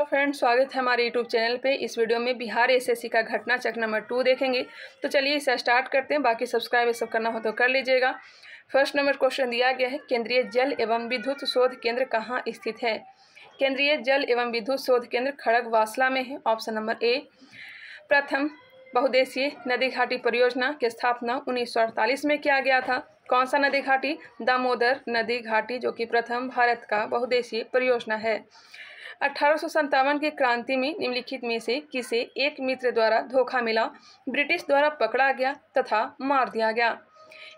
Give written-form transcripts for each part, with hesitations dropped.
Friends, स्वागत है हमारे यूट्यूब चैनल पे। इस वीडियो में बिहार एसएससी का घटना चक्र नंबर 2 देखेंगे। तो चलिए इसे स्टार्ट करते हैं। बाकी सब्सक्राइब ये सब करना हो तो कर लीजिएगा। फर्स्ट नंबर क्वेश्चन दिया गया है, केंद्रीय जल एवं विद्युत शोध केंद्र कहाँ स्थित है? केंद्रीय जल एवं विद्युत शोध केंद्र खड़गवासला में है। ऑप्शन नंबर ए। प्रथम बहुउद्देशीय नदी घाटी परियोजना की स्थापना 1948 में किया गया था। कौन सा नदी घाटी? दामोदर नदी घाटी, जो कि प्रथम भारत का बहुउद्देशीय परियोजना है। 1857 की क्रांति में निम्नलिखित में से किसे एक मित्र द्वारा धोखा मिला, ब्रिटिश द्वारा पकड़ा गया तथा मार दिया गया?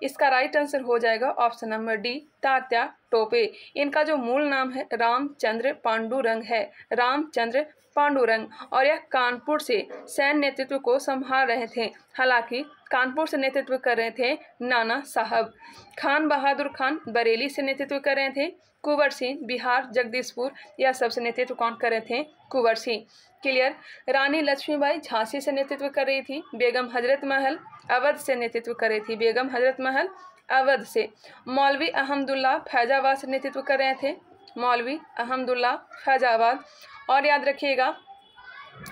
इसका राइट आंसर हो जाएगा option number D, Tatya Tope. इनका जो मूल नाम है रामचंद्र पांडुरंग है, रामचंद्र पांडुरंग, और यह कानपुर से सैन्य नेतृत्व को संभाल रहे थे। हालांकि कानपुर से नेतृत्व कर रहे थे नाना साहब। खान बहादुर खान बरेली से नेतृत्व कर रहे थे। कुंवर सिंह बिहार जगदीशपुर, यह सबसे नेतृत्व कौन कर रहे थे? कुंवर सिंह। क्लियर। रानी लक्ष्मीबाई झांसी से नेतृत्व कर रही थी। बेगम हजरत महल अवध से नेतृत्व कर रही थी। बेगम हजरत महल अवध से। मौलवी अहमदुल्ला फैजाबाद से नेतृत्व कर रहे थे। मौलवी अहमदुल्ला फैजाबाद। और याद रखिएगा,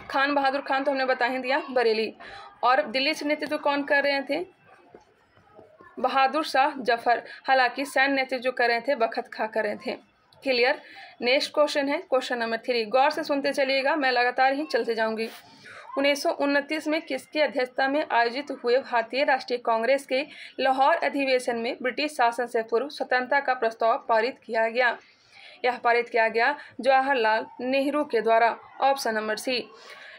खान बहादुर खान तो हमने बता ही दिया, बरेली। और दिल्ली से नेतृत्व कौन कर रहे थे? बहादुर शाह जफर। हालांकि सैन्य नेतृत्व जो कर रहे थे बखत खां कर रहे थे। क्लियर। नेक्स्ट क्वेश्चन है क्वेश्चन नंबर 3। गौर से सुनते चलिएगा, मैं लगातार ही चलते जाऊंगी। 1929 में किसकी अध्यक्षता में आयोजित हुए भारतीय राष्ट्रीय कांग्रेस के लाहौर अधिवेशन में ब्रिटिश शासन से पूर्व स्वतंत्रता का प्रस्ताव पारित किया गया? यह पारित किया गया जवाहरलाल नेहरू के द्वारा। ऑप्शन नंबर सी।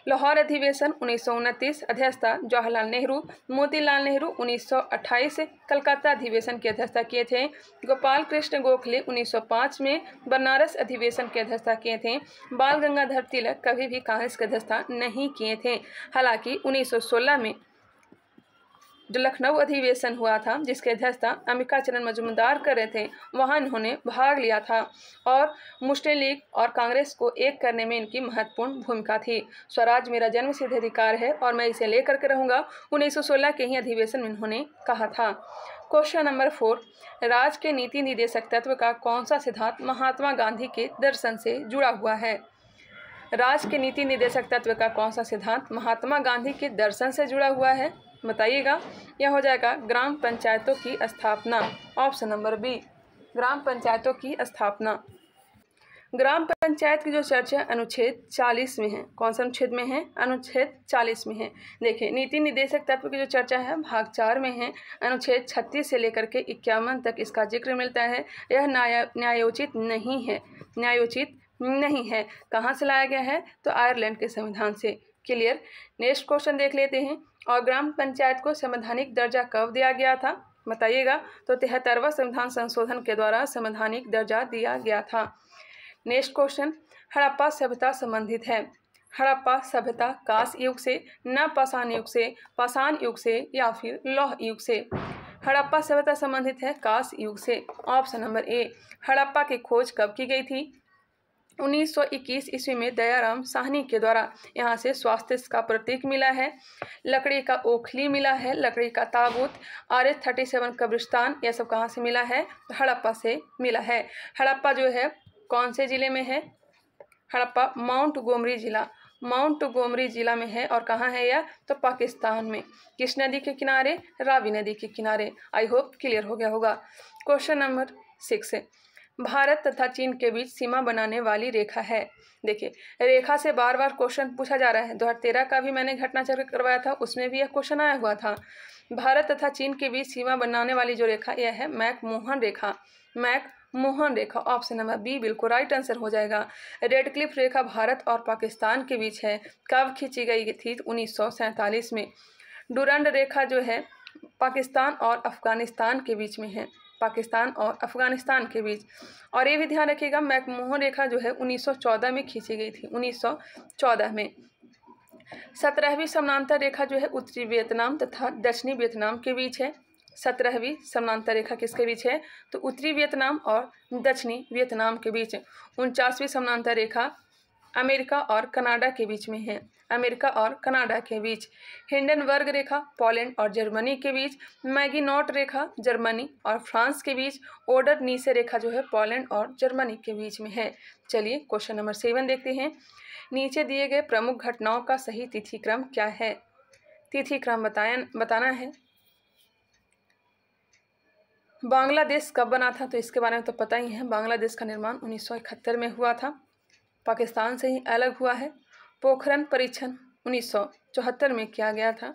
लाहौर अधिवेशन 1929, अध्यक्षता जवाहरलाल नेहरू। मोतीलाल नेहरू 1928 कलकत्ता अधिवेशन की अध्यक्षता किए थे। गोपाल कृष्ण गोखले 1905 में बनारस अधिवेशन की अध्यक्षता किए थे। बाल गंगाधर तिलक कभी भी कांग्रेस की अध्यक्षता नहीं किए थे। हालांकि 1916 में जो लखनऊ अधिवेशन हुआ था, जिसके अध्यक्षता अंबिका चरण मजूमदार कर रहे थे, वहां इन्होंने भाग लिया था और मुस्लिम लीग और कांग्रेस को एक करने में इनकी महत्वपूर्ण भूमिका थी। स्वराज मेरा जन्मसिद्ध अधिकार है और मैं इसे लेकर के रहूंगा, 1916 के ही अधिवेशन में इन्होंने कहा था। Question number 4। राज्य के नीति निदेशक तत्व का कौन सा सिद्धांत महात्मा गांधी के दर्शन से जुड़ा हुआ है? राज्य के नीति निदेशक तत्व का कौन सा सिद्धांत महात्मा गांधी के दर्शन से जुड़ा हुआ है? बताइएगा। यह हो जाएगा ग्राम पंचायतों की स्थापना। ऑप्शन नंबर बी, ग्राम पंचायतों की स्थापना। ग्राम पंचायत की जो चर्चा अनुच्छेद 40 में है, कौन सा अनुच्छेद में है? अनुच्छेद 40 में है। देखिए, नीति निदेशक तत्व की जो चर्चा है भाग 4 में है। अनुच्छेद 36 से लेकर के 51 तक इसका जिक्र मिलता है। यह न्यायोचित नहीं है, न्यायोचित नहीं है। कहाँ से लाया गया है? तो आयरलैंड के संविधान से। क्लियर। नेक्स्ट क्वेश्चन देख लेते हैं। और ग्राम पंचायत को संवैधानिक दर्जा कब दिया गया था? बताइएगा। तो 73वां संविधान संशोधन के द्वारा संवैधानिक दर्जा दिया गया था। नेक्स्ट क्वेश्चन, हड़प्पा सभ्यता संबंधित है। हड़प्पा सभ्यता कांस्य युग से, न पाषाण युग से, पाषाण युग से या फिर लौह युग से? हड़प्पा सभ्यता संबंधित है कांस्य युग से। ऑप्शन नंबर ए। हड़प्पा की खोज कब की गई थी? 1921 ईस्वी में दयाराम साहनी के द्वारा। यहाँ से स्वास्थ्य का प्रतीक मिला है, लकड़ी का ओखली मिला है, लकड़ी का ताबूत, RH-37 कब्रिस्तान, यह सब कहाँ से मिला है? हड़प्पा से मिला है। हड़प्पा जो है कौन से जिले में है? हड़प्पा माउंट गोमरी जिला, माउंट गोमरी जिला में है। और कहाँ है यह? तो पाकिस्तान में। किस नदी के किनारे? रावी नदी के किनारे। आई होप क्लियर हो गया होगा। Question number 6। भारत तथा चीन के बीच सीमा बनाने वाली रेखा है। देखिए, रेखा से बार बार क्वेश्चन पूछा जा रहा है। 2013 का भी मैंने घटना चक्र करवाया था, उसमें भी यह क्वेश्चन आया हुआ था। भारत तथा चीन के बीच सीमा बनाने वाली जो रेखा यह है मैक-मोहन रेखा। मैक-मोहन रेखा। ऑप्शन नंबर बी बिल्कुल राइट आंसर हो जाएगा। रेड क्लिफ रेखा भारत और पाकिस्तान के बीच है। कब खींची गई थी? 1947 में। डुरंड रेखा जो है पाकिस्तान और अफगानिस्तान के बीच में है, पाकिस्तान और अफगानिस्तान के बीच। और ये भी ध्यान रखिएगा, मैक-मोहन रेखा जो है 1914 में खींची गई थी, 1914 में। 17वीं समानांतर रेखा जो है उत्तरी वियतनाम तथा दक्षिणी वियतनाम के बीच है। 17वीं समानांतर रेखा किसके बीच है? तो उत्तरी वियतनाम और दक्षिणी वियतनाम के बीच। 49वीं समानांतर रेखा अमेरिका और कनाडा के बीच में है, अमेरिका और कनाडा के बीच। हिंडनबर्ग रेखा पोलैंड और जर्मनी के बीच। मैगिनॉट रेखा जर्मनी और फ्रांस के बीच। ओडर नीसे रेखा जो है पोलैंड और जर्मनी के बीच में है। चलिए क्वेश्चन नंबर 7 देखते हैं। नीचे दिए गए प्रमुख घटनाओं का सही तिथि क्रम क्या है? तिथि क्रम बताना है। बांग्लादेश कब बना था? तो इसके बारे में तो पता ही है। बांग्लादेश का निर्माण 1971 में हुआ था, पाकिस्तान से ही अलग हुआ है। पोखरण परीक्षण 1974 में किया गया था,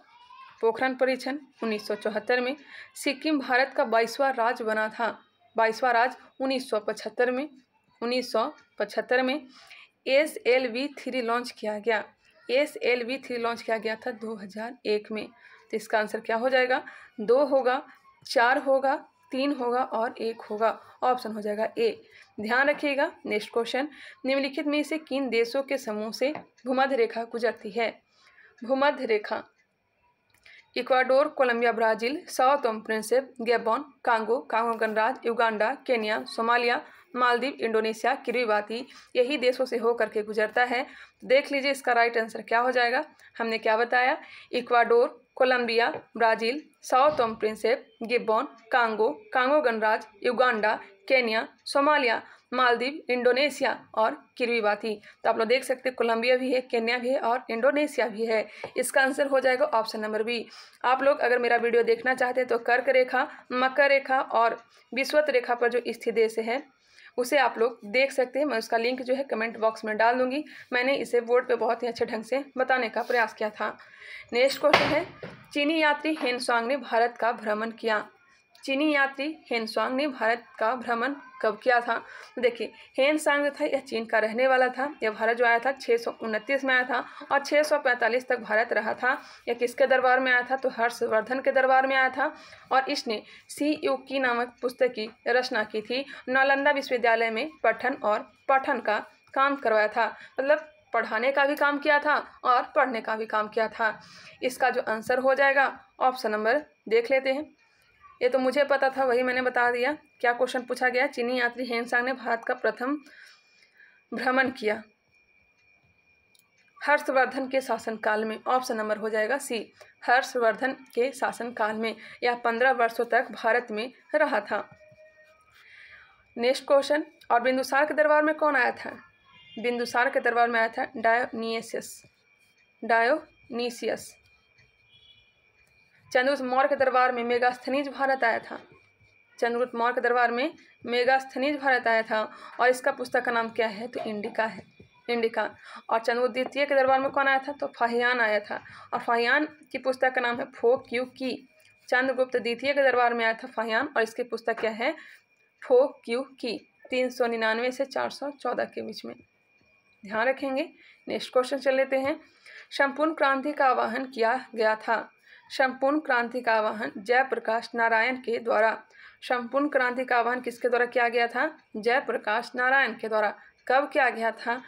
पोखरण परीक्षण 1974 में। सिक्किम भारत का 22वां राज्य बना था, 22वां राज्य 1975 में, 1975 में। SLV-3 लॉन्च किया गया, SLV-3 लॉन्च किया गया था 2001 में। तो इसका आंसर क्या हो जाएगा? 2 होगा, 4 होगा, 3 होगा और 1 होगा। ऑप्शन हो जाएगा ए। ध्यान रखिएगा। नेक्स्ट क्वेश्चन, निम्नलिखित में से किन देशों के समूह से भूमध्य रेखा गुजरती है? भूमध्य रेखा Ecuador, Colombia, Brazil, Sao Tome Principe, Gabon, Congo, Congo गणराज्य, Uganda, Kenya, Somalia, Maldives, Indonesia, Kiribati, यही देशों से होकर के गुजरता है। देख लीजिए इसका राइट आंसर क्या हो जाएगा। हमने क्या बताया? Ecuador, Colombia, Brazil, Sao Tome Principe, Gabon, Congo, Congo गणराज्य, Uganda, Kenya, Somalia, Maldives, Indonesia और किरीबाती। तो आप लोग देख सकते हैं कोलंबिया भी है, केन्या भी है और इंडोनेशिया भी है। इसका आंसर हो जाएगा ऑप्शन नंबर बी। आप लोग अगर मेरा वीडियो देखना चाहते हैं तो कर्क रेखा, मकर रेखा और विषुवत रेखा पर जो स्थित देश है उसे आप लोग देख सकते हैं। मैं उसका लिंक जो है कमेंट बॉक्स में डाल दूंगी। मैंने इसे बोर्ड पे बहुत ही अच्छे ढंग से बताने का प्रयास किया था। नेक्स्ट क्वेश्चन है, चीनी यात्री हेनसुआंग ने भारत का भ्रमण किया। चीनी यात्री हेनसुआंग ने भारत का भ्रमण कब किया था? देखिए हेनसुआंग जो था यह चीन का रहने वाला था। यह भारत जो आया था 629 में आया था और 645 तक भारत रहा था। यह किसके दरबार में आया था? तो हर्षवर्धन के दरबार में आया था और इसने सी यू की नामक पुस्तक की रचना की थी। नालंदा विश्वविद्यालय में पठन और पाठन का काम करवाया था, मतलब पढ़ाने का भी काम किया था और पढ़ने का भी काम किया था। इसका जो आंसर हो जाएगा ऑप्शन नंबर देख लेते हैं। ये तो मुझे पता था, वही मैंने बता दिया। क्या क्वेश्चन पूछा गया? चीनी यात्री हेनसांग ने भारत का प्रथम भ्रमण किया हर्षवर्धन के शासनकाल में। ऑप्शन नंबर हो जाएगा सी, हर्षवर्धन के शासनकाल में। यह 15 वर्षों तक भारत में रहा था। नेक्स्ट क्वेश्चन, और बिंदुसार के दरबार में कौन आया था? बिंदुसार के दरबार में आया था डायोनिसियस। चंद्रगुप्त मौर्य के दरबार में मेगास्थनीज भारत आया था। चंद्रगुप्त मौर्य के दरबार में मेगास्थनीज भारत आया था और इसका पुस्तक का नाम क्या है? तो इंडिका है, इंडिका। और चंद्रगुप्त द्वितीय के दरबार में कौन आया था? तो फाहियान आया था और फाहियान की पुस्तक का नाम है फो क्यू की। चंद्रगुप्त द्वितीय के दरबार में आया था फाहियान और इसकी पुस्तक क्या है? फो क्यू की। 399 से 414 के बीच में। ध्यान रखेंगे। नेक्स्ट क्वेश्चन चल लेते हैं। संपूर्ण क्रांति का आह्वान किया गया था। संपूर्ण क्रांति का आह्वान जयप्रकाश नारायण के द्वारा। संपूर्ण क्रांति का आह्वान किसके द्वारा किया गया था? जयप्रकाश नारायण के द्वारा। कब किया गया था?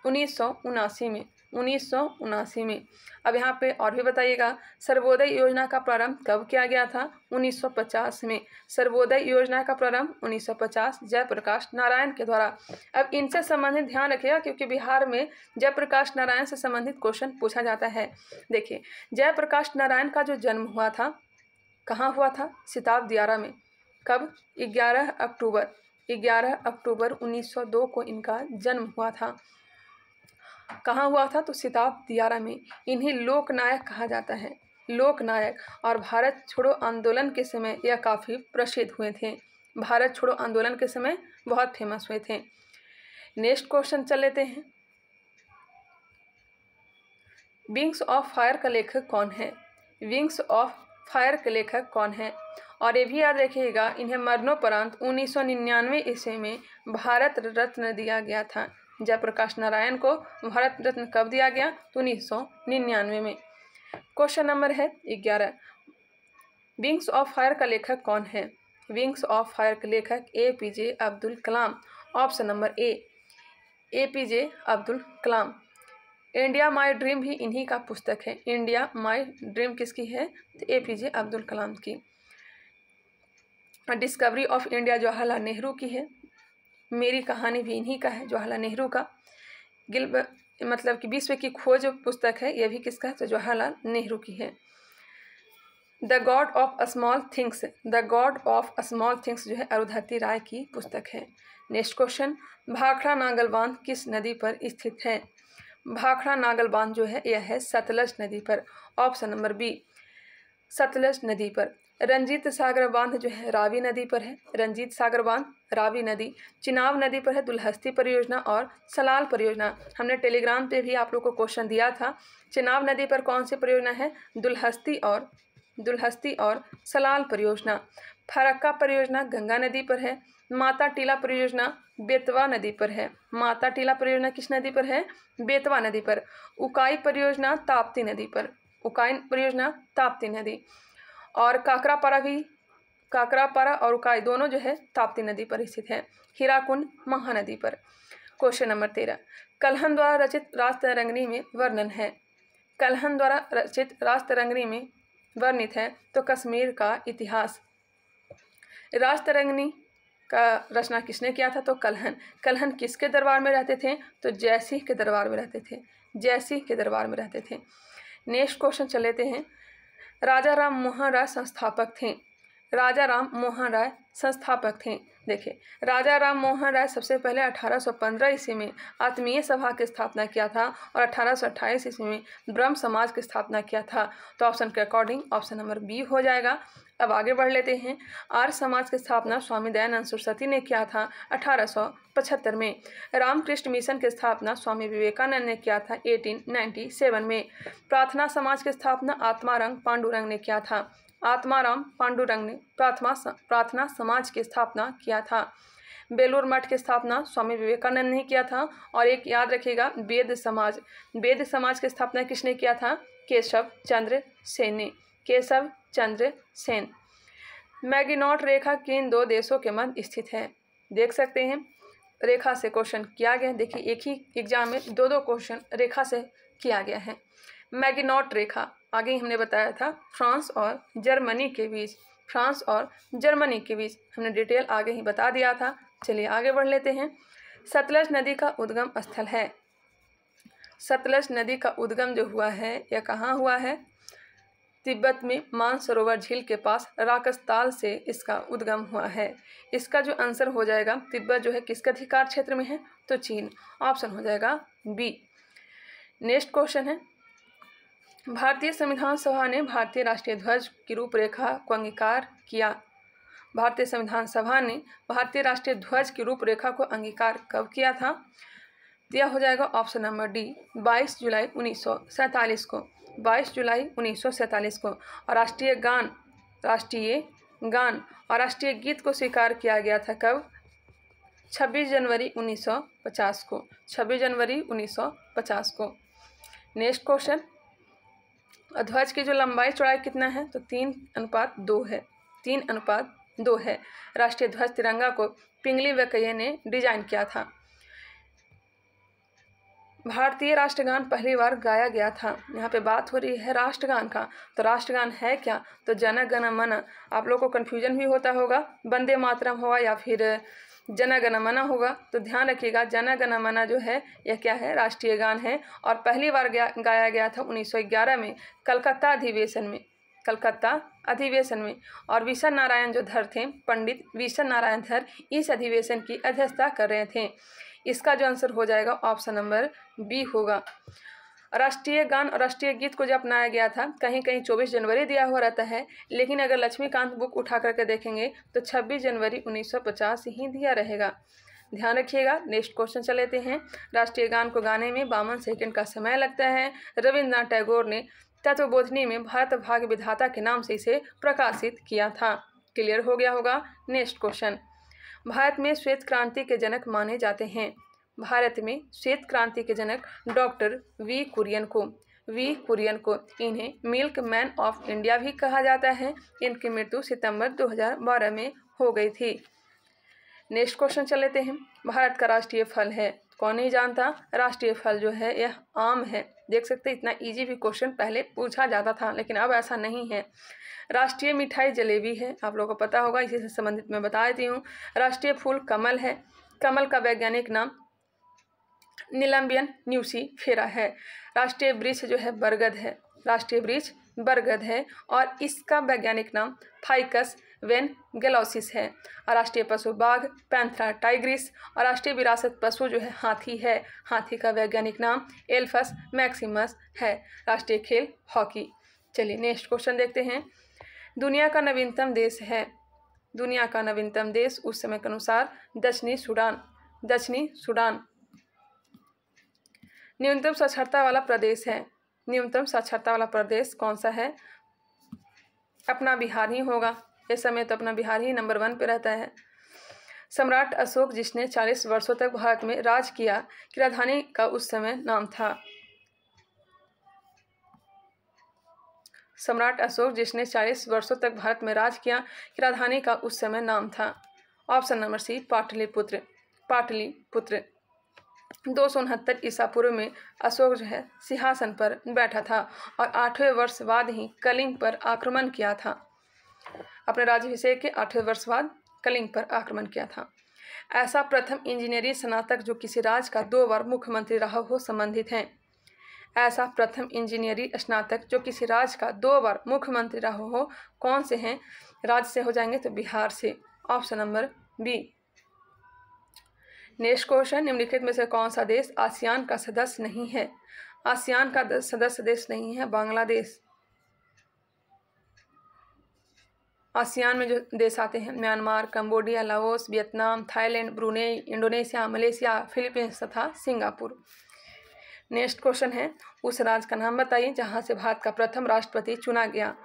1979 में। 1979 में। अब यहाँ पे और भी बताइएगा, सर्वोदय योजना का प्रारंभ कब किया गया था? 1950 में। सर्वोदय योजना का प्रारंभ 1950 जयप्रकाश नारायण के द्वारा। अब इनसे संबंधित ध्यान रखिएगा क्योंकि बिहार में जयप्रकाश नारायण से संबंधित क्वेश्चन पूछा जाता है। देखिए जयप्रकाश नारायण का जो जन्म हुआ था कहाँ हुआ था? सिताब दियारा में। कब? 11 अक्टूबर 1902 को इनका जन्म हुआ था। कहाँ हुआ था? तो सिताब दियारा में। इन्हें लोकनायक कहा जाता है, लोकनायक। और भारत छोड़ो आंदोलन के समय यह काफ़ी प्रसिद्ध हुए थे। भारत छोड़ो आंदोलन के समय बहुत फेमस हुए थे। नेक्स्ट क्वेश्चन चल लेते हैं। विंग्स ऑफ फायर का लेखक कौन है? विंग्स ऑफ फायर के लेखक कौन है? और ये भी याद रखिएगा, इन्हें मरणोपरांत 1999 ईस्वी में भारत रत्न दिया गया था। जयप्रकाश नारायण को भारत रत्न कब दिया गया? तो 1999 में। क्वेश्चन नंबर है 11। विंग्स ऑफ फायर का लेखक कौन है? विंग्स ऑफ फायर के लेखक APJ Abdul Kalam. Option number A, APJ Abdul Kalam. India my dream भी इन्हीं का पुस्तक है। इंडिया माई ड्रीम किसकी है? तो APJ अब्दुल कलाम की। Discovery of India Jawaharlal Nehru की है। मेरी कहानी भी इन्हीं का है, जवाहरलाल नेहरू का। मतलब कि विश्व की खोज पुस्तक है, यह भी किसका है, तो जवाहरलाल नेहरू की है। The God of small things, the God of small things जो है अरुंधति राय की पुस्तक है। नेक्स्ट क्वेश्चन, भाखड़ा नागल बांध किस नदी पर स्थित है? भाखड़ा नागल बांध जो है यह है सतलज नदी पर, ऑप्शन नंबर बी सतलज नदी पर। रंजीत सागर बांध जो है रावी नदी पर है, रंजीत सागर बांध रावी नदी। चिनाब नदी पर है दुलहस्ती परियोजना और सलाल परियोजना। हमने टेलीग्राम पे भी आप लोग को क्वेश्चन दिया था। चिनाब नदी पर कौन सी परियोजना है? दुलहस्ती और सलाल परियोजना। फरक्का परियोजना गंगा नदी पर है। माता टीला परियोजना बेतवा नदी पर है। माता टीला परियोजना किस नदी पर है? बेतवा नदी पर। उकाई परियोजना ताप्ती नदी पर, उकाई परियोजना ताप्ती नदी। और काकरापारा और उकाई दोनों जो है ताप्ती नदी पर स्थित है। हीराकुंड महानदी पर। क्वेश्चन नंबर 13, कल्हन द्वारा रचित राजतरंगिणी में वर्णन है। कल्हन द्वारा रचित राजतरंगिणी में वर्णित है तो कश्मीर का इतिहास। राजतरंगिणी का रचना किसने किया था? तो कल्हन। कल्हन किसके दरबार में रहते थे? तो जयसिंह के दरबार में रहते थे, जयसिंह के दरबार में रहते थे। नेक्स्ट क्वेश्चन चल लेते हैं। राजा राम मोहन राय संस्थापक थे। राजा राम मोहन राय संस्थापक थे। देखिए, राजा राम मोहन राय सबसे पहले 1815 ईस्वी में आत्मीय सभा की स्थापना किया था और 1828 ईस्वी में ब्रह्म समाज की स्थापना किया था। तो ऑप्शन के अकॉर्डिंग ऑप्शन नंबर बी हो जाएगा। अब आगे बढ़ लेते हैं। आर्य समाज की स्थापना स्वामी दयानंद सरस्वती ने किया था 1875 में। रामकृष्ण मिशन की स्थापना स्वामी विवेकानंद ने किया था 1897 में। प्रार्थना समाज की स्थापना आत्माराम पांडुरंग ने किया था। आत्माराम पांडुरंग ने प्रार्थना समाज की स्थापना किया था। बेलूर मठ की स्थापना स्वामी विवेकानंद ने किया था। और एक याद रखिएगा, वेद समाज की स्थापना किसने किया था? केशव चंद्र सेन ने, केशव चंद्र सेन। मैगिनॉट रेखा किन दो देशों के मध्य स्थित है? देख सकते हैं रेखा से क्वेश्चन किया गया है। देखिए, एक ही एग्जाम में दो क्वेश्चन रेखा से किया गया है। मैगिनॉट रेखा आगे ही हमने बताया था फ्रांस और जर्मनी के बीच, फ्रांस और जर्मनी के बीच हमने डिटेल आगे ही बता दिया था। चलिए आगे बढ़ लेते हैं। सतलज नदी का उद्गम स्थल है। सतलज नदी का उद्गम जो हुआ है यह कहाँ हुआ है? तिब्बत में मानसरोवर झील के पास राकसताल से इसका उद्गम हुआ है। इसका जो आंसर हो जाएगा, तिब्बत जो है किसके अधिकार क्षेत्र में है? तो चीन। ऑप्शन हो जाएगा बी। नेक्स्ट क्वेश्चन है, भारतीय संविधान सभा ने भारतीय राष्ट्रीय ध्वज की रूपरेखा को अंगीकार किया। भारतीय संविधान सभा ने भारतीय राष्ट्रीय ध्वज की रूपरेखा को अंगीकार कब किया था? दिया हो जाएगा ऑप्शन नंबर डी 22 जुलाई 1947 को, 22 जुलाई 1947 को। और राष्ट्रीय गान और राष्ट्रीय गीत को स्वीकार किया गया था कब? 26 जनवरी 1950 को, 26 जनवरी 1950 को। नेक्स्ट क्वेश्चन, ध्वज की जो लंबाई चौड़ाई कितना है? तो 3:2 है, 3:2 है। राष्ट्रीय ध्वज तिरंगा को पिंगली वेंकैया ने डिजाइन किया था। भारतीय राष्ट्रगान पहली बार गाया गया था। यहाँ पे बात हो रही है राष्ट्रगान का, तो राष्ट्रगान है क्या? तो जन गण मन। आप लोग को कन्फ्यूजन भी होता होगा, वंदे मातरम होगा या फिर जन गण मन होगा। तो ध्यान रखिएगा, जन गण मन जो है यह क्या है? राष्ट्रीय गान है और पहली बार गाया गया था 1911 में कलकत्ता अधिवेशन में। और विशन नारायण जो धर थे, पंडित विशन नारायण धर, इस अधिवेशन की अध्यक्षता कर रहे थे। इसका जो आंसर हो जाएगा ऑप्शन नंबर बी होगा। राष्ट्रीय गान और राष्ट्रीय गीत को जब अपनाया गया था, कहीं कहीं 24 जनवरी दिया हुआ रहता है, लेकिन अगर लक्ष्मीकांत बुक उठा करके देखेंगे तो 26 जनवरी 1950 ही दिया रहेगा। ध्यान रखिएगा। नेक्स्ट क्वेश्चन चल लेते हैं। राष्ट्रीय गान को गाने में 52 सेकंड का समय लगता है। रविन्द्रनाथ टैगोर ने तत्वबोधिनी में भारत भाग्य विधाता के नाम से इसे प्रकाशित किया था। क्लियर हो गया होगा। नेक्स्ट क्वेश्चन, भारत में श्वेत क्रांति के जनक माने जाते हैं। भारत में श्वेत क्रांति के जनक डॉक्टर वी कुरियन को इन्हें मिल्क मैन ऑफ इंडिया भी कहा जाता है। इनकी मृत्यु सितंबर 2012 में हो गई थी। नेक्स्ट क्वेश्चन चल लेते हैं। भारत का राष्ट्रीय फल है, कौन नहीं जानता? राष्ट्रीय फल जो है यह आम है। देख सकते हैं, इतना इजी भी क्वेश्चन पहले पूछा जाता था, लेकिन अब ऐसा नहीं है। राष्ट्रीय मिठाई जलेबी है, आप लोगों को पता होगा, इसी से संबंधित मैं बता देती हूँ। राष्ट्रीय फूल कमल है। कमल का वैज्ञानिक नाम निलंबियन न्यूसीफेरा है। राष्ट्रीय वृक्ष जो है बरगद है, राष्ट्रीय वृक्ष बरगद है और इसका वैज्ञानिक नाम फाइकस वेनगेलोसिस है। और राष्ट्रीय पशु बाघ पैंथरा टाइग्रिस और राष्ट्रीय विरासत पशु जो है हाथी है, हाथी का वैज्ञानिक नाम एल्फस मैक्सिमस है। राष्ट्रीय खेल हॉकी। चलिए नेक्स्ट क्वेश्चन देखते हैं। दुनिया का नवीनतम देश है, दुनिया का नवीनतम देश उस समय के अनुसार दक्षिणी सूडान, दक्षिणी सूडान। न्यूनतम साक्षरता वाला प्रदेश है, न्यूनतम साक्षरता वाला प्रदेश कौन सा है? अपना बिहार ही होगा, इस समय तो अपना बिहार ही नंबर 1 पे रहता है। सम्राट अशोक जिसने 40 वर्षों तक भारत में राज किया की राजधानी का उस समय नाम था? सम्राट अशोक जिसने 40 वर्षों तक भारत में राज किया की राजधानी का उस समय नाम था? Option number C Pataliputra, Pataliputra. 269 ईसा पूर्व में अशोक जो है सिंहासन पर बैठा था और 8वें वर्ष बाद ही कलिंग पर आक्रमण किया था। अपने राज्याभिषेक के 8वें वर्ष बाद कलिंग पर आक्रमण किया था। ऐसा प्रथम इंजीनियरिंग स्नातक जो किसी राज्य का 2 बार मुख्यमंत्री रहा हो संबंधित हैं। ऐसा प्रथम इंजीनियरिंग स्नातक जो किसी राज्य का 2 बार मुख्यमंत्री रहा हो कौन से हैं? राज्य से हो जाएंगे तो बिहार से, option number B. Next question, निम्नलिखित में से कौन सा देश आसियान का सदस्य नहीं है? आसियान का सदस्य देश नहीं है बांग्लादेश। आसियान में जो देश आते हैं Myanmar, Cambodia, Laos, Vietnam, Thailand, Brunei, Indonesia, Malaysia, Philippines तथा सिंगापुर। नेक्स्ट क्वेश्चन है, उस राज्य का नाम बताइए जहां से भारत का प्रथम राष्ट्रपति चुना गया।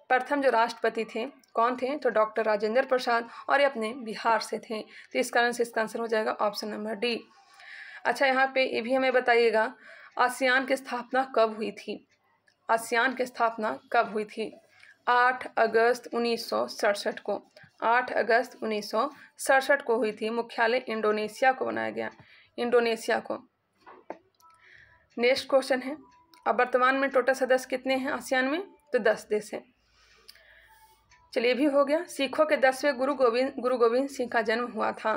प्रथम जो राष्ट्रपति थे कौन थे? तो डॉक्टर राजेंद्र प्रसाद और ये अपने बिहार से थे। तो इस कारण से इसका आंसर हो जाएगा ऑप्शन नंबर डी। अच्छा, यहाँ पे ये भी हमें बताइएगा आसियान की स्थापना कब हुई थी? आसियान की स्थापना कब हुई थी? 8 अगस्त 1967 को, 8 अगस्त 1967 को हुई थी। मुख्यालय इंडोनेशिया को बनाया गया, इंडोनेशिया को। नेक्स्ट क्वेश्चन है, अब वर्तमान में टोटल सदस्य कितने हैं आसियान में? तो 10 देश हैं। चलिए भी हो गया। सिखों के 10वें गुरु गोविंद सिंह का जन्म हुआ था।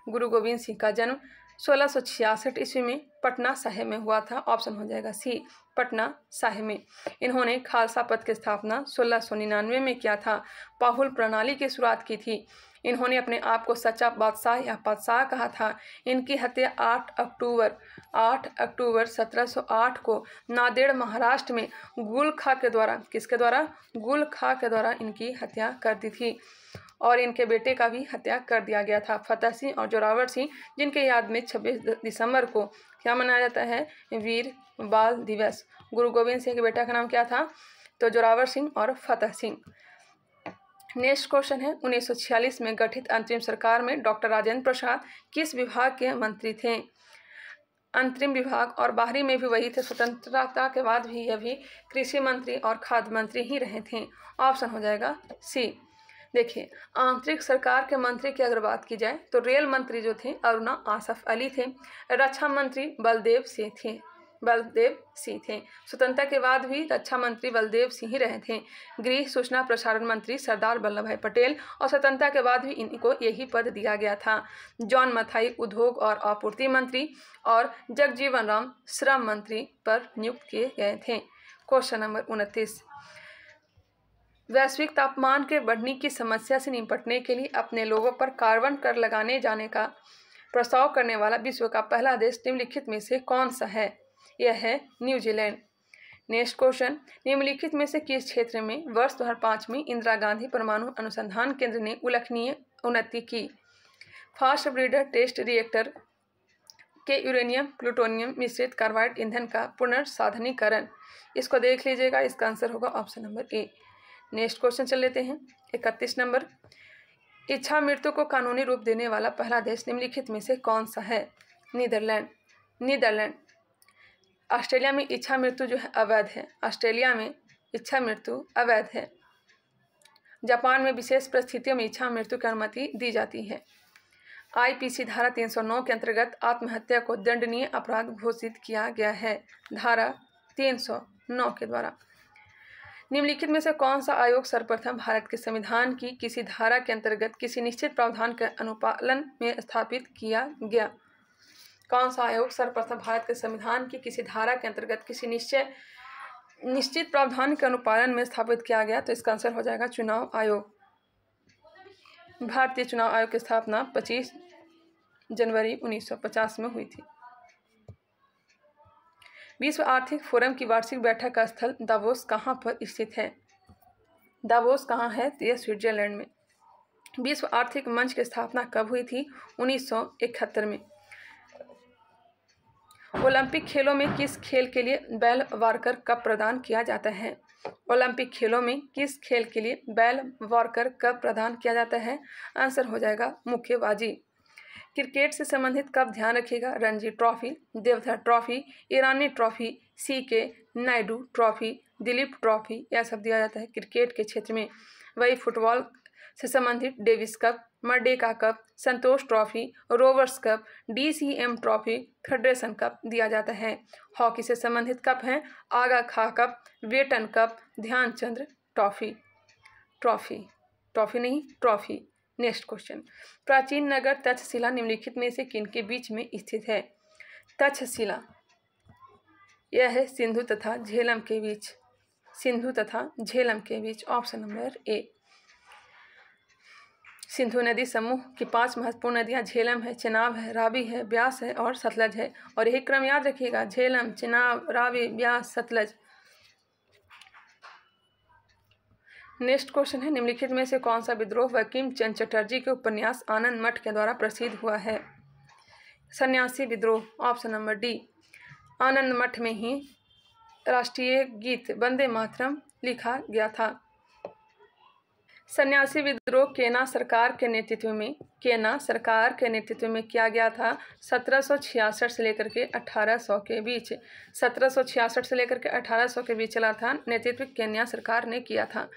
गुरु गोविंद सिंह का जन्म 1666 ईस्वी में पटना साहिब में हुआ था। ऑप्शन हो जाएगा सी, पटना साहिब में। इन्होंने खालसा पंथ की स्थापना 1699 में किया था। पाहुल प्रणाली की शुरुआत की थी। इन्होंने अपने आप को सच्चा बादशाह या पातशाह कहा था। इनकी हत्या 8 अक्टूबर 1708 को नांदेड़ महाराष्ट्र में गुल खां के द्वारा, किसके द्वारा? गुल खां के द्वारा इनकी हत्या कर दी थी और इनके बेटे का भी हत्या कर दिया गया था, फतेह सिंह और जोरावर सिंह, जिनके याद में 26 दिसंबर को क्या मनाया जाता है? वीर बाल दिवस। गुरु गोविंद सिंह के बेटा का नाम क्या था? तो जोरावर सिंह और फतेह सिंह। नेक्स्ट क्वेश्चन है, 1946 में गठित अंतरिम सरकार में डॉक्टर राजेंद्र प्रसाद किस विभाग के मंत्री थे? अंतरिम विभाग और बाहरी में भी वही थे। स्वतंत्रता के बाद भी यह भी कृषि मंत्री और खाद्य मंत्री ही रहे थे। ऑप्शन हो जाएगा सी। देखिए, आंतरिक सरकार के मंत्री की अगर बात की जाए तो रेल मंत्री जो थे अरुणा आसफ अली थे। रक्षा मंत्री बलदेव सिंह थे, बलदेव सिंह थे। स्वतंत्रता के बाद भी रक्षा मंत्री बलदेव सिंह ही रहे थे। गृह सूचना प्रसारण मंत्री सरदार वल्लभ भाई पटेल और स्वतंत्रता के बाद भी इनको यही पद दिया गया था। जॉन मथाई उद्योग और आपूर्ति मंत्री और जगजीवन राम श्रम मंत्री पर नियुक्त किए गए थे। क्वेश्चन नंबर 29, वैश्विक तापमान के बढ़ने की समस्या से निपटने के लिए अपने लोगों पर कार्बन कर लगाने जाने का प्रस्ताव करने वाला विश्व का पहला देश निम्नलिखित में से कौन सा है? यह है न्यूजीलैंड। नेक्स्ट क्वेश्चन, निम्नलिखित में से किस क्षेत्र में वर्ष 2005 में इंदिरा गांधी परमाणु अनुसंधान केंद्र ने उल्लेखनीय उन्नति की? फास्ट ब्रीडर टेस्ट रिएक्टर के यूरेनियम प्लूटोनियम मिश्रित कार्बाइड ईंधन का पुनर्साधनीकरण। इसको देख लीजिएगा, इसका आंसर होगा ऑप्शन नंबर ए। नेक्स्ट क्वेश्चन चल लेते हैं 31 नंबर, इच्छा मृत्यु को कानूनी रूप देने वाला पहला देश निम्नलिखित में से कौन सा है? Netherlands, Netherlands. ऑस्ट्रेलिया में इच्छा मृत्यु जो है अवैध है, ऑस्ट्रेलिया में इच्छा मृत्यु अवैध है। जापान में विशेष परिस्थितियों में इच्छा मृत्यु की अनुमति दी जाती है। आईपीसी धारा 309 के अंतर्गत आत्महत्या को दंडनीय अपराध घोषित किया गया है, धारा 309 के द्वारा। निम्नलिखित में से कौन सा आयोग सर्वप्रथम भारत के संविधान की किसी धारा के अंतर्गत किसी निश्चित प्रावधान के अनुपालन में स्थापित किया गया? कौन सा आयोग सर्वप्रथम भारत के संविधान की किसी धारा के अंतर्गत किसी निश्चित प्रावधान के अनुपालन में स्थापित किया गया? तो इसका आंसर हो जाएगा चुनाव आयोग। भारतीय चुनाव आयोग की स्थापना 25 जनवरी 1950 में हुई थी। विश्व आर्थिक फोरम की वार्षिक बैठक का स्थल दावोस कहाँ पर स्थित है? दावोस कहाँ है? तो यह स्विट्जरलैंड में। विश्व आर्थिक मंच की स्थापना कब हुई थी? 1971 में। ओलंपिक खेलों में किस खेल के लिए बेल वार्कर कप प्रदान किया जाता है? ओलंपिक खेलों में किस खेल के लिए बेल वार्कर कप प्रदान किया जाता है? आंसर हो जाएगा मुक्केबाजी। क्रिकेट से संबंधित कप ध्यान रखिएगा। Ranji trophy, Deodhar trophy, Irani trophy, CK Naidu trophy, Duleep trophy, यह सब दिया जाता है क्रिकेट के क्षेत्र में। वही फुटबॉल से संबंधित Davis cup, Merdeka cup, Santosh trophy, Rovers cup, DCM trophy, Federation cup दिया जाता है। हॉकी से संबंधित कप हैं Aga Khan cup, Beighton cup, Dhyanchand trophy. Next question, प्राचीन नगर तक्षशिला निम्नलिखित में से किनके बीच में स्थित है? तक्षशिला यह है सिंधु तथा झेलम के बीच। Option number A। सिंधु नदी समूह की 5 महत्वपूर्ण नदियां झेलम है, चेनाब है, रावी है, ब्यास है और सतलज है। और यही क्रम याद रखिएगा, झेलम, चेनाब, रावी, ब्यास, सतलज। नेक्स्ट क्वेश्चन है, निम्नलिखित में से कौन सा विद्रोह बंकिम चंद्र चटर्जी के उपन्यास आनंद मठ के द्वारा प्रसिद्ध हुआ है? सन्यासी विद्रोह। Option number D। आनंद मठ में ही राष्ट्रीय गीत वंदे मातरम लिखा गया था। सन्यासी विद्रोह केना सरकार के नेतृत्व में किया गया था 1766 से लेकर के 1800 के बीच। 1766 से लेकर के 1800 के बीच चला था। नेतृत्व केन्या सरकार ने किया था।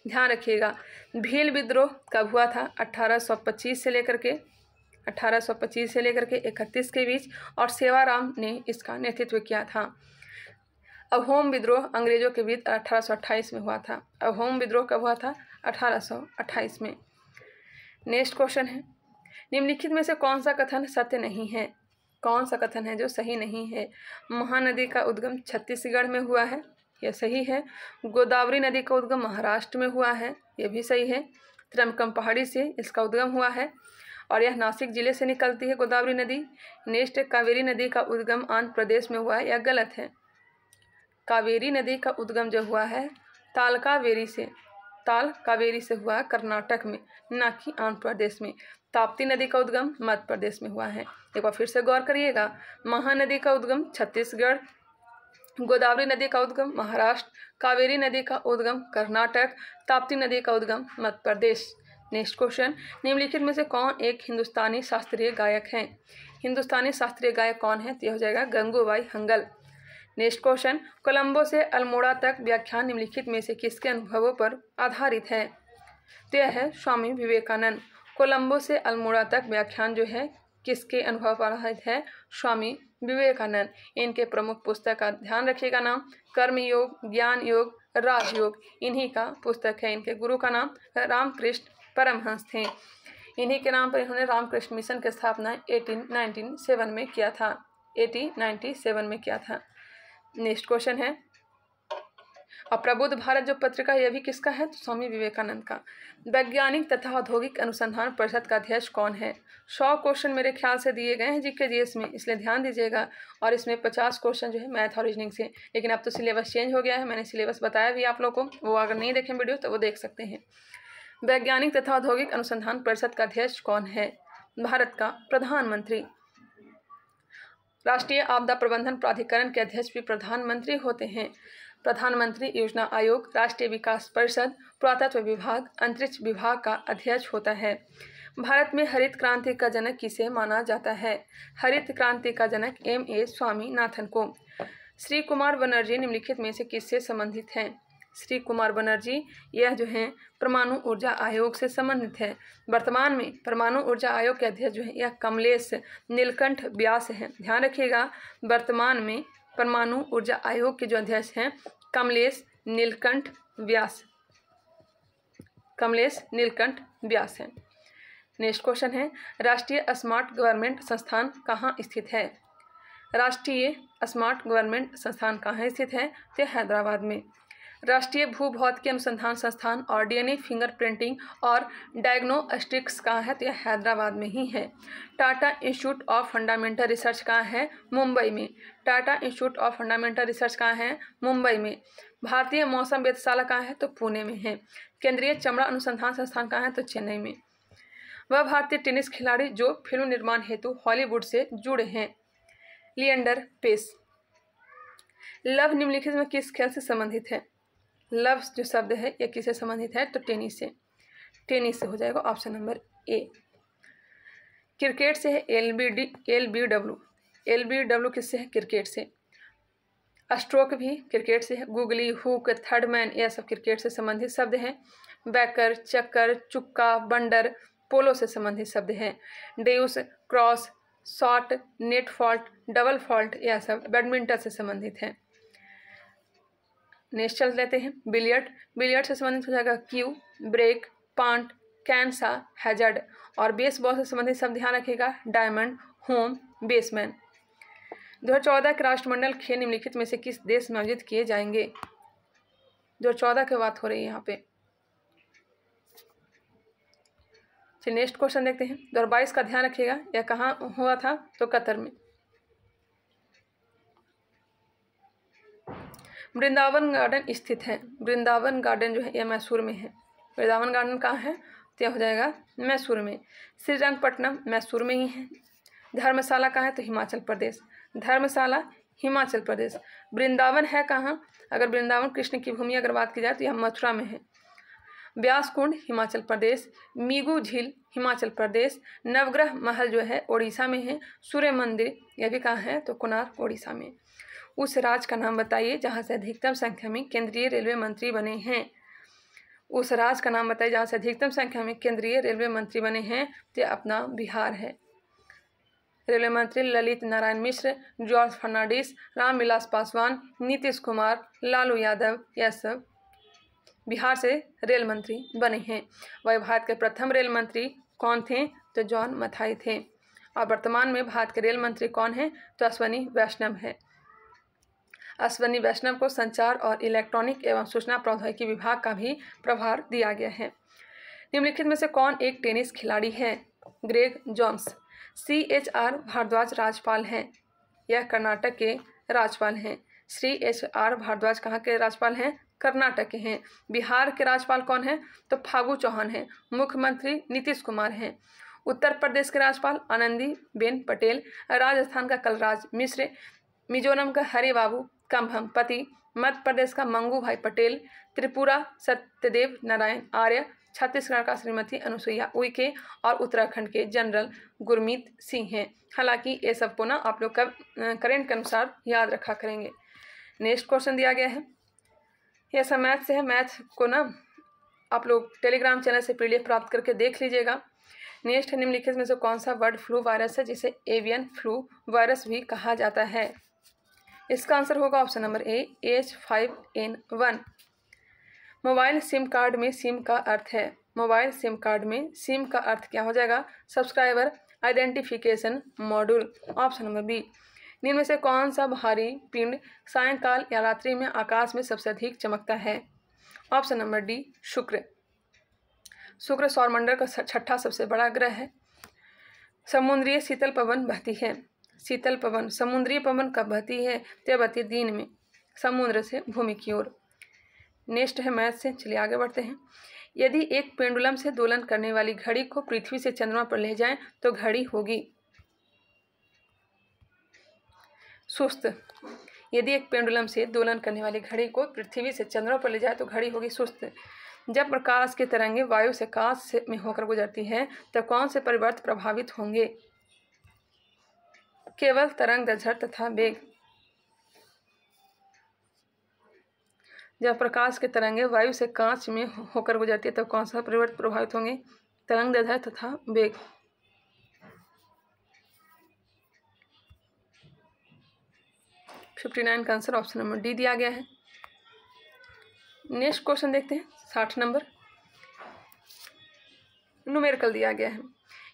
ध्यान रखिएगा, भील विद्रोह कब हुआ था? 1825 से लेकर के 31 के बीच और सेवाराम ने इसका नेतृत्व किया था। अहोम विद्रोह अंग्रेजों के बीच 1828 में हुआ था। अहोम विद्रोह कब हुआ था? 1828 में। नेक्स्ट क्वेश्चन है, निम्नलिखित में से कौन सा कथन सत्य नहीं है? कौन सा कथन है जो सही नहीं है? महानदी का उद्गम छत्तीसगढ़ में हुआ है, यह सही है। गोदावरी नदी का उद्गम महाराष्ट्र में हुआ है, यह भी सही है। त्रमकम पहाड़ी से इसका उद्गम हुआ है और यह नासिक जिले से निकलती है गोदावरी नदी। नेक्स्ट, कावेरी नदी का उद्गम आंध्र प्रदेश में हुआ है, यह गलत है। कावेरी नदी का उद्गम जो हुआ है ताल कावेरी से हुआ कर्नाटक में, न कि आंध्र प्रदेश में। ताप्ती नदी का उद्गम मध्य प्रदेश में हुआ है। एक बार फिर से गौर करिएगा, महानदी का उद्गम छत्तीसगढ़, गोदावरी नदी का उद्गम महाराष्ट्र, कावेरी नदी का उद्गम कर्नाटक, ताप्ती नदी का उद्गम मध्य प्रदेश। नेक्स्ट क्वेश्चन, निम्नलिखित में से कौन एक हिंदुस्तानी शास्त्रीय गायक है? हिंदुस्तानी शास्त्रीय गायक कौन है? तो यह हो जाएगा गंगूबाई हंगल। नेक्स्ट क्वेश्चन, कोलंबो से अल्मोड़ा तक व्याख्यान निम्नलिखित में से किसके अनुभवों पर आधारित है? तो यह है स्वामी विवेकानंद। कोलंबो से अल्मोड़ा तक व्याख्यान जो है किसके अनुभव पर आधारित है? स्वामी विवेकानंद। इनके प्रमुख पुस्तक का ध्यान रखिएगा नाम कर्मयोग, ज्ञान योग, राजयोग, इन्हीं का पुस्तक है। इनके गुरु का नाम रामकृष्ण परमहंस थे। इन्हीं के नाम पर इन्होंने रामकृष्ण मिशन की स्थापना 1897 में किया था। नेक्स्ट क्वेश्चन है, अब प्रबुद्ध भारत जो पत्रिका यह भी किसका है? तो स्वामी विवेकानंद का। वैज्ञानिक तथा औद्योगिक अनुसंधान परिषद का अध्यक्ष कौन है? 100 क्वेश्चन मेरे ख्याल से दिए गए हैं GK में, इसलिए ध्यान दीजिएगा। और इसमें 50 क्वेश्चन जो है मैथ और रीजनिंग से, लेकिन अब तो सिलेबस चेंज हो गया है। मैंने सिलेबस बताया भी आप लोग को, वो अगर नहीं देखें वीडियो तो वो देख सकते हैं। वैज्ञानिक तथा औद्योगिक अनुसंधान परिषद का अध्यक्ष कौन है? भारत का प्रधानमंत्री। राष्ट्रीय आपदा प्रबंधन प्राधिकरण के अध्यक्ष भी प्रधानमंत्री होते हैं। प्रधानमंत्री योजना आयोग, राष्ट्रीय विकास परिषद, पुरातत्व विभाग, अंतरिक्ष विभाग का अध्यक्ष होता है। भारत में हरित क्रांति का जनक किसे माना जाता है? हरित क्रांति का जनक M.A. स्वामीनाथन को। श्री कुमार बनर्जी निम्नलिखित में से किससे संबंधित हैं? श्री कुमार बनर्जी यह जो हैं परमाणु ऊर्जा आयोग से संबंधित है। वर्तमान में परमाणु ऊर्जा आयोग के अध्यक्ष जो है यह कमलेश नीलकंठ व्यास हैं। ध्यान रखिएगा, वर्तमान में परमाणु ऊर्जा आयोग के जो अध्यक्ष हैं कमलेश नीलकंठ व्यास हैं। नेक्स्ट क्वेश्चन है, राष्ट्रीय स्मार्ट गवर्नमेंट संस्थान कहाँ स्थित है? राष्ट्रीय स्मार्ट गवर्नमेंट संस्थान कहाँ स्थित है? तो हैदराबाद में। राष्ट्रीय भूभौतिकी अनुसंधान संस्थान और डीएनए फिंगरप्रिंटिंग और डायग्नोस्टिक्स कहाँ है? तो यह हैदराबाद में ही है। Tata institute of fundamental research कहाँ है? मुंबई में। Tata institute of fundamental research कहाँ है? मुंबई में। भारतीय मौसम वेधशाला कहाँ है? तो पुणे में है। केंद्रीय चमड़ा अनुसंधान संस्थान कहाँ है? तो चेन्नई में। वह भारतीय टेनिस खिलाड़ी जो फिल्म निर्माण हेतु हॉलीवुड से जुड़े हैं? लिएंडर पेस। लव निम्नलिखित में किस खेल से संबंधित है? लव जो शब्द है यह किससे संबंधित है? तो टेनिस से। टेनिस से हो जाएगा ऑप्शन नंबर ए। क्रिकेट से है एलबीडब्ल्यू। एलबीडब्ल्यू किससे है? क्रिकेट से। स्ट्रोक भी क्रिकेट से है। गुगली, हुक, थर्ड मैन यह सब क्रिकेट से संबंधित शब्द हैं। बैकर, चक्कर, चुक्का, बंडर पोलो से संबंधित शब्द हैं। Deuce, cross, shot, net fault, double fault यह सब बैडमिंटन से संबंधित हैं। नेक्स्ट चल लेते हैं बिलियर्ड। बिलियर्ड से संबंधित हो जाएगा क्यू, ब्रेक, पांट, कैंसा, हैजर्ड। और बेसबॉल से संबंधित शब्द ध्यान रखिएगा, डायमंड, होम, बेसमैन। 2014 के राष्ट्रमंडल खेल निम्नलिखित में से किस देश में आयोजित किए जाएंगे? 2014 की बात हो रही है यहाँ पे। चलिए नेक्स्ट क्वेश्चन देखते हैं। 2022 का ध्यान रखिएगा, यह कहाँ हुआ था? तो कतर में। वृंदावन गार्डन स्थित है। वृंदावन गार्डन जो है यह मैसूर में है। वृंदावन गार्डन कहाँ है? तो यह हो जाएगा मैसूर में। श्रीरंगपट्टनम मैसूर में ही है। धर्मशाला कहाँ है? तो हिमाचल प्रदेश। धर्मशाला हिमाचल प्रदेश। वृंदावन है कहाँ? अगर वृंदावन कृष्ण की भूमि अगर बात की जाए तो यह मथुरा में है। व्यास कुंड हिमाचल प्रदेश। मीगू झील हिमाचल प्रदेश। नवग्रह महल जो है उड़ीसा में है। सूर्य मंदिर यह भी कहाँ है? तो कोणार्क उड़ीसा में। उस राज्य का नाम बताइए जहाँ से अधिकतम संख्या में केंद्रीय रेलवे मंत्री बने हैं। उस राज्य का नाम बताइए जहाँ से अधिकतम संख्या में केंद्रीय रेलवे मंत्री बने हैं। तो अपना बिहार है। रेलवे मंत्री ललित नारायण मिश्र, जॉर्ज फर्नांडिस, रामविलास पासवान, नीतीश कुमार, लालू यादव यह सब बिहार से रेल मंत्री बने हैं। वह भारत के प्रथम रेल मंत्री कौन थे? तो जॉन मथाई थे। और वर्तमान में भारत के रेल मंत्री कौन हैं? तो अश्वनी वैष्णव है। अश्वनी वैष्णव को संचार और इलेक्ट्रॉनिक एवं सूचना प्रौद्योगिकी विभाग का भी प्रभार दिया गया है। निम्नलिखित में से कौन एक टेनिस खिलाड़ी है? Greg Johns. CHR भारद्वाज राज्यपाल हैं। यह कर्नाटक के राज्यपाल हैं। CHR भारद्वाज कहाँ के राज्यपाल हैं? कर्नाटक के हैं। बिहार के राज्यपाल कौन हैं? तो फागू चौहान हैं। मुख्यमंत्री नीतीश कुमार हैं। उत्तर प्रदेश के राज्यपाल आनंदीबेन पटेल। राजस्थान का कलराज मिश्र। मिजोरम का हरि बाबू कंभमपति। मध्य प्रदेश का मंगू भाई पटेल। त्रिपुरा सत्यदेव नारायण आर्य। छत्तीसगढ़ का श्रीमती अनुसुईया उइके। और उत्तराखंड के जनरल गुरमीत सिंह हैं। हालांकि ये सबको ना आप लोग करेंट के अनुसार याद रखा करेंगे। नेक्स्ट क्वेश्चन दिया गया है, यह सब मैथ से है। मैथ को ना आप लोग टेलीग्राम चैनल से PDF प्राप्त करके देख लीजिएगा। नेक्स्ट है, निम्नलिखित में से कौन सा बर्ड फ्लू वायरस है जिसे एवियन फ्लू वायरस भी कहा जाता है? इसका आंसर होगा option number A, H5N1। Mobile SIM card में सिम का अर्थ है। मोबाइल सिम कार्ड में सिम का अर्थ क्या हो जाएगा? Subscriber identification module. Option number B. निम्न में से कौन सा भारी पिंड सायंकाल या रात्रि में आकाश में सबसे अधिक चमकता है? ऑप्शन नंबर डी, शुक्र। शुक्र सौरमंडल का छठा सबसे बड़ा ग्रह है। समुद्रीय शीतल पवन बहती है। शीतल पवन, समुद्रीय पवन कब बहती है? तो बहती दिन में समुद्र से भूमि की ओर। नेक्स्ट है मैथ से। चलिए आगे बढ़ते हैं। यदि एक पेंडुलम से दोलन करने वाली घड़ी को पृथ्वी से चंद्रमा पर ले जाएं तो घड़ी होगी सुस्त। यदि एक पेंडुलम से दोलन करने वाली घड़ी को पृथ्वी से चंद्रमा पर ले जाए तो घड़ी होगी सुस्त। जब प्रकाश की तरंगें वायु से आकाश में होकर गुजरती है तो कौन से परिवर्त प्रभावित होंगे? केवल तरंग दैर्ध्य तथा वेग। जब प्रकाश की तरंगें वायु से कांच में होकर गुजरती है तो कौन सा परिवर्त प्रभावित होंगे? तरंग दैर्ध्य तथा वेग। फिफ्टी 59 का आंसर ऑप्शन नंबर डी दिया गया है। नेक्स्ट क्वेश्चन देखते हैं। 60 नंबर न्यूमेरिकल दिया गया है।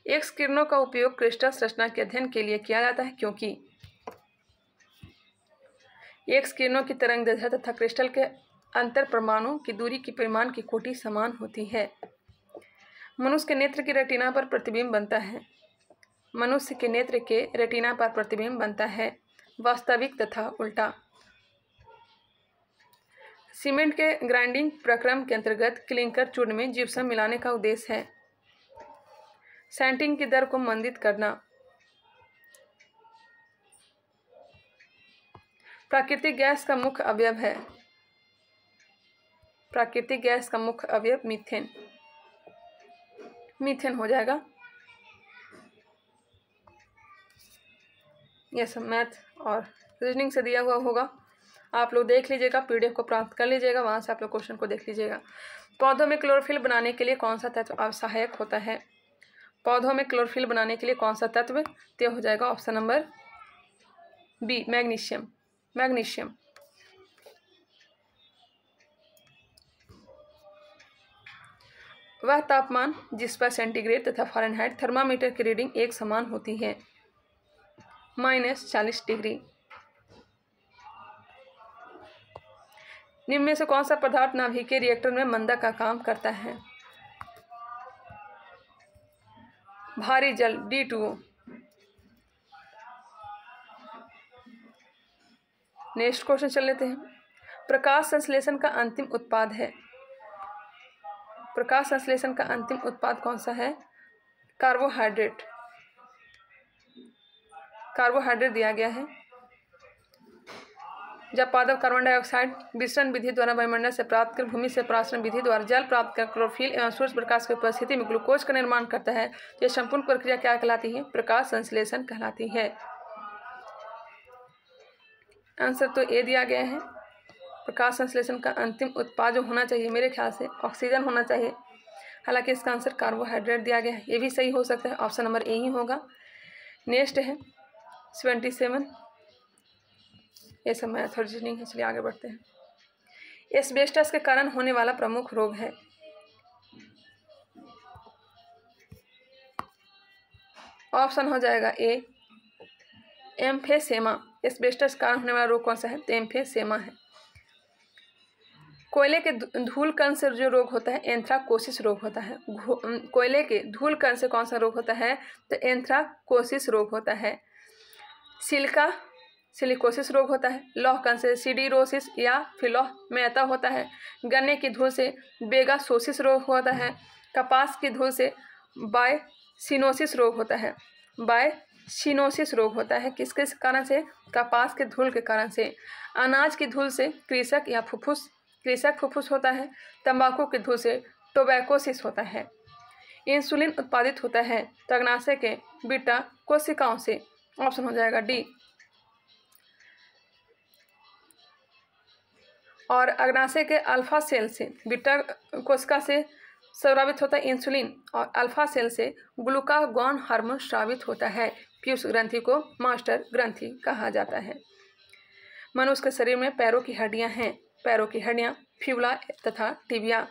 एक्स किरणों का उपयोग क्रिस्टल संरचना के अध्ययन के लिए किया जाता है क्योंकि एक्स किरणों की तरंगदैर्घ्य तथा क्रिस्टल के अंतर परमाणु की दूरी की परिमाण की कोटि समान होती है। मनुष्य के नेत्र की रेटिना पर प्रतिबिंब बनता है। मनुष्य के नेत्र के रेटिना पर प्रतिबिंब बनता है, वास्तविक तथा उल्टा। सीमेंट के ग्राइंडिंग प्रक्रम के अंतर्गत क्लिंकर चूर्ण में जिप्सम मिलाने का उद्देश्य है सैंटिंग की दर को मंदित करना। प्राकृतिक गैस का मुख्य अवयव है। प्राकृतिक गैस का मुख्य अवयव मीथेन। मीथेन हो जाएगा। यह सब मैथ और रीजनिंग से दिया हुआ होगा, आप लोग देख लीजिएगा, पीडीएफ को प्राप्त कर लीजिएगा, वहाँ से आप लोग क्वेश्चन को देख लीजिएगा। पौधों में क्लोरोफिल बनाने के लिए कौन सा तत्व सहायक होता है? पौधों में क्लोरोफिल बनाने के लिए कौन सा तत्व? तो हो जाएगा option number B, magnesium. Magnesium. वह तापमान जिस पर सेंटीग्रेड तथा फ़ारेनहाइट थर्मामीटर की रीडिंग एक समान होती है, -40 डिग्री। निम्न में से कौन सा पदार्थ नाभिकीय रिएक्टर में मंदा का काम करता है? भारी जल, D2O। नेक्स्ट क्वेश्चन चल लेते हैं। प्रकाश संश्लेषण का अंतिम उत्पाद है। प्रकाश संश्लेषण का अंतिम उत्पाद कौन सा है? कार्बोहाइड्रेट। कार्बोहाइड्रेट दिया गया है। जब पादप कार्बन डाइऑक्साइड विसरण विधि द्वारा वायुमंडल से प्राप्त कर भूमि से परासरण विधि द्वारा जल प्राप्त कर क्लोरोफिल एवं सूर्य प्रकाश की उपस्थिति में ग्लूकोज का निर्माण करता है, यह संपूर्ण प्रक्रिया क्या कहलाती है? प्रकाश संश्लेषण कहलाती है। आंसर तो ए दिया गया है। प्रकाश संश्लेषण का अंतिम उत्पाद जो होना चाहिए मेरे ख्याल से ऑक्सीजन होना चाहिए, हालांकि इसका आंसर कार्बोहाइड्रेट दिया गया है। ये भी सही हो सकता है, ऑप्शन नंबर ए ही होगा। नेक्स्ट है 77। ये सब मैथ और रीजनिंग है, चलिए आगे बढ़ते हैं। एस्बेस्टस के कारण होने वाला प्रमुख रोग है। ऑप्शन हो जाएगा ए, एम्फेसेमा। एस्बेस्टस के कारण होने वाला रोग कौन सा है? तो एम्फेसेमा है। कोयले के धूल कण से जो रोग होता है एंथ्राकोसिस रोग होता है। कोयले के धूल कण से कौन सा रोग होता है? तो एंथ्राकोसिस रोग होता है। सिलिकोसिस रोग होता है। लौह कण से सिडिरोसिस या फिर लौह मेहता होता है। गन्ने की धूल से बेगासोसिस रोग होता है। कपास की धूल से बायसिनोसिस रोग होता है। बायसिनोसिस रोग होता है किसके कारण से? कपास के धूल के कारण से। अनाज की धूल से कृषक फुफ्फुस होता है। तंबाकू की धूल से टोबैकोसिस होता है। इंसुलिन उत्पादित होता है अग्नाशय के बीटा कोशिकाओं से। ऑप्शन हो जाएगा डी। और अग्नाशय के अल्फा सेल से बीटा कोशिका से स्रावित होता है इंसुलिन, और अल्फा सेल से ग्लूकागॉन हार्मोन स्रावित होता है। पीयूष ग्रंथि को मास्टर ग्रंथि कहा जाता है। मनुष्य के शरीर में पैरों की हड्डियां हैं। पैरों की हड्डियां फ्यूला तथा टिबिया।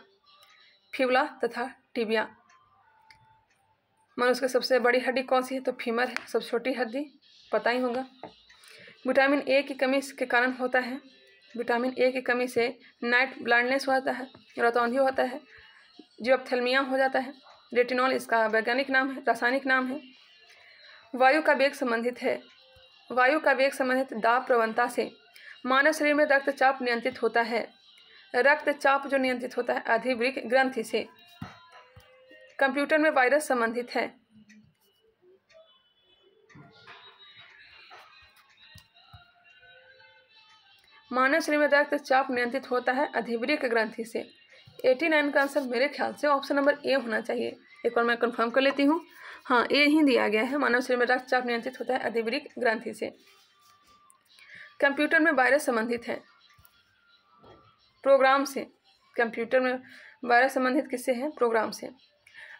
मनुष्य की सबसे बड़ी हड्डी कौन सी है? तो फीमर है। सबसे छोटी हड्डी पता ही होगा। विटामिन ए की कमी के कारण होता है। विटामिन ए की कमी से नाइट ब्लाइंडनेस होता है, रतौंधी होता है, जियोप्थेल्मिया हो जाता है। रेटिनॉल इसका वैज्ञानिक नाम है, रासायनिक नाम है। वायु का वेग संबंधित है। वायु का वेग संबंधित दाब प्रवणता से। मानव शरीर में रक्तचाप नियंत्रित होता है। रक्तचाप जो नियंत्रित होता है अधिवृक्क ग्रंथि से। कंप्यूटर में वायरस संबंधित है। मानव शरीर में रक्तचाप नियंत्रित होता है अधिवृक्क ग्रंथि से। 89 का आंसर मेरे ख्याल से ऑप्शन नंबर ए होना चाहिए। एक बार मैं कंफर्म कर लेती हूँ। हाँ, ए ही दिया गया है। मानव शरीर में रक्तचाप नियंत्रित होता है अधिवृक्क ग्रंथि से। कंप्यूटर में वायरस संबंधित है प्रोग्राम से। कंप्यूटर में वायरस संबंधित किससे है? प्रोग्राम से।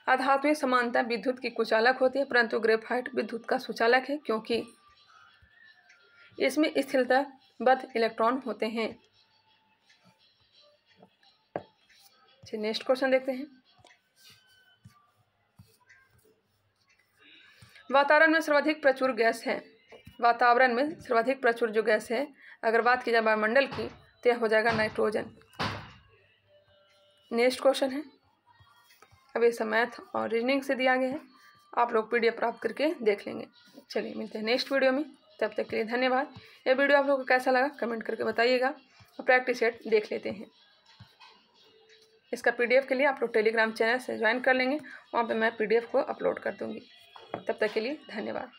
अधातुएं समानता विद्युत की कुचालक होती है, परंतु ग्रेफाइट विद्युत का सुचालक है क्योंकि इसमें स्थिरताबद्ध इलेक्ट्रॉन होते हैं। नेक्स्ट क्वेश्चन देखते हैं। वातावरण में सर्वाधिक प्रचुर गैस है, वातावरण में सर्वाधिक प्रचुर जो गैस है, अगर बात की जाए वायुमंडल की, तो यह हो जाएगा नाइट्रोजन। नेक्स्ट क्वेश्चन है, अब ये सब मैथ और रीजनिंग से दिया गया है, आप लोग PDF प्राप्त करके देख लेंगे। चलिए मिलते हैं नेक्स्ट वीडियो में, तब तक के लिए धन्यवाद। यह वीडियो आप लोगों को कैसा लगा कमेंट करके बताइएगा और प्रैक्टिस सेट देख लेते हैं। इसका PDF के लिए आप लोग टेलीग्राम चैनल से ज्वाइन कर लेंगे, वहाँ पे मैं PDF को अपलोड कर दूँगी। तब तक के लिए धन्यवाद।